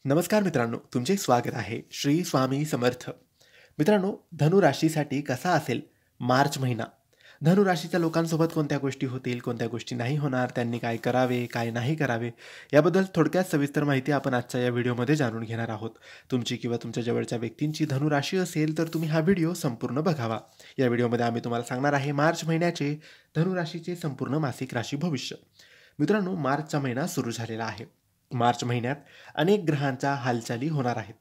नमस्कार मित्रांनो, तुमचे स्वागत आहे. श्री स्वामी समर्थ. मित्रांनो, धनु राशीसाठी कसा असेल मार्च महिना? धनु राशीच्या लोकांसोबत कोणत्या गोष्टी होतील, कोणत्या गोष्टी नाही होणार, त्यांनी काय करावे, काय नाही करावे, याबद्दल थोडक्यात सविस्तर माहिती आपण आजच्या या व्हिडिओमध्ये जाणून घेणार आहोत. तुमची किंवा तुमच्या जवळच्या व्यक्तींची धनु राशी असेल तर तुम्ही हा व्हिडिओ संपूर्ण बघावा. या व्हिडिओमध्ये आम्ही तुम्हाला सांगणार आहे मार्च महिन्याचे धनु राशीचे संपूर्ण मासिक राशी भविष्य. मित्रांनो, मार्चचा महिना सुरू झालेला आहे. मार्च महिन्यात अनेक ग्रहांच्या हालचाली होणार आहेत.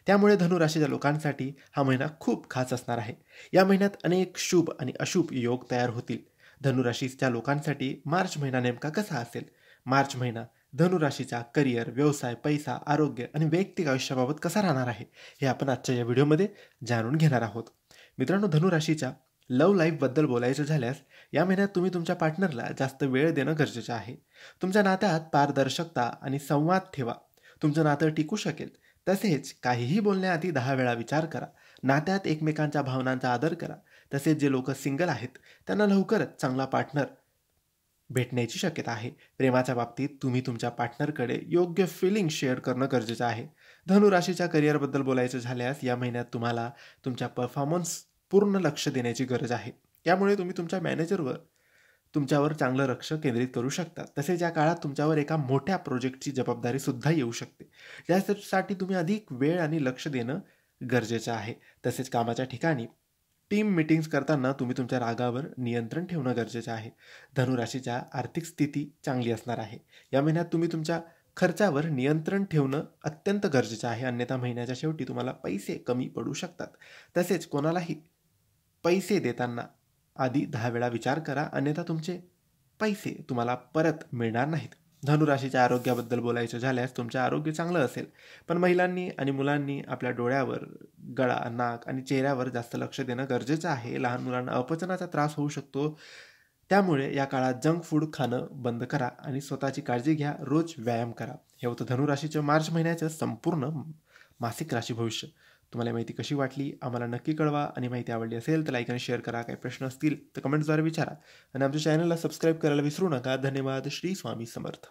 त्यामुळे धनुराशीच्या लोकांसाठी हा महिना खूप खास असणार आहे. या महिन्यात अनेक शुभ आणि अशुभ योग तयार होतील. धनुराशीच्या लोकांसाठी मार्च महिना नेमका कसा असेल? मार्च महिना धनुराशीचा करिअर, व्यवसाय, पैसा, आरोग्य आणि वैयक्तिक आयुष्याबाबत कसा राहणार आहे, हे आपण आजच्या या व्हिडिओमध्ये जाणून घेणार आहोत. मित्रांनो, धनुराशीच्या लव्ह लाईफबद्दल बोलायचं झाल्यास या महिन्यात तुम्ही तुमच्या पार्टनरला जास्त वेळ देणं गरजेचं आहे. तुमच्या नात्यात पारदर्शकता आणि संवाद ठेवा. तुमचं नातं टिकू शकेल. तसेच काहीही बोलण्याआधी 10 वेळा विचार करा. नात्यात एकमेकांच्या भावनांचा आदर करा. तसेच जे लोक सिंगल आहेत त्यांना लवकरच चांगला पार्टनर भेटण्याची शक्यता आहे. प्रेमाच्या बाबतीत तुम्ही तुमच्या पार्टनरकडे योग्य फिलिंग शेअर करणं गरजेचं आहे. धनुराशीच्या करिअरबद्दल बोलायचं झाल्यास या महिन्यात तुम्हाला तुमच्या परफॉर्मन्स पूर्ण लक्ष देण्याची गरज आहे. त्यामुळे तुम्ही तुमच्या तुमच्यावर चांगलं लक्ष केंद्रित करू शकता. तसेच या काळात तुमच्यावर एका मोठ्या प्रोजेक्टची जबाबदारी सुद्धा येऊ शकते. यासाठी तुम्ही अधिक वेळ आणि लक्ष देणं गरजेचं आहे. तसेच कामाच्या ठिकाणी टीम मीटिंग्स करताना तुम्ही तुमच्या रागावर नियंत्रण ठेवणं गरजेचं आहे. धनुराशीच्या आर्थिक स्थिती चांगली असणार आहे. या महिन्यात तुम्ही तुमच्या खर्चावर नियंत्रण ठेवणं अत्यंत गरजेचं आहे. अन्यथा महिन्याच्या शेवटी तुम्हाला पैसे कमी पडू शकतात. तसेच कोणालाही पैसे देताना आधी 10 वेळा विचार करा, अन्यथा तुमचे पैसे तुम्हाला परत मिळणार नाहीत. धनुराशीच्या आरोग्याबद्दल बोलायचं झाल्यास तुमचे आरोग्य चांगलं असेल, पण महिलांनी आणि मुलांनी आपल्या डोळ्यावर, गळा, नाक आणि चेहऱ्यावर जास्त लक्ष देणं गरजेचं आहे. लहान मुलांना अपचनाचा त्रास होऊ शकतो. त्यामुळे या काळात जंक फूड खाणं बंद करा आणि स्वतःची काळजी घ्या. रोज व्यायाम करा. हे होतं धनुराशीच्या मार्च महिन्याचं संपूर्ण मासिक राशी भविष्य. तुम्हाला माहिती कशी वाटली आम्हाला नक्की कळवा आणि माहिती आवडली असेल तर लाईक आणि शेअर करा. काही प्रश्न असतील तर कमेंट्सद्वारे विचारा आणि आमच्या चॅनलला सबस्क्राईब करायला विसरू नका. धन्यवाद. श्री स्वामी समर्थ.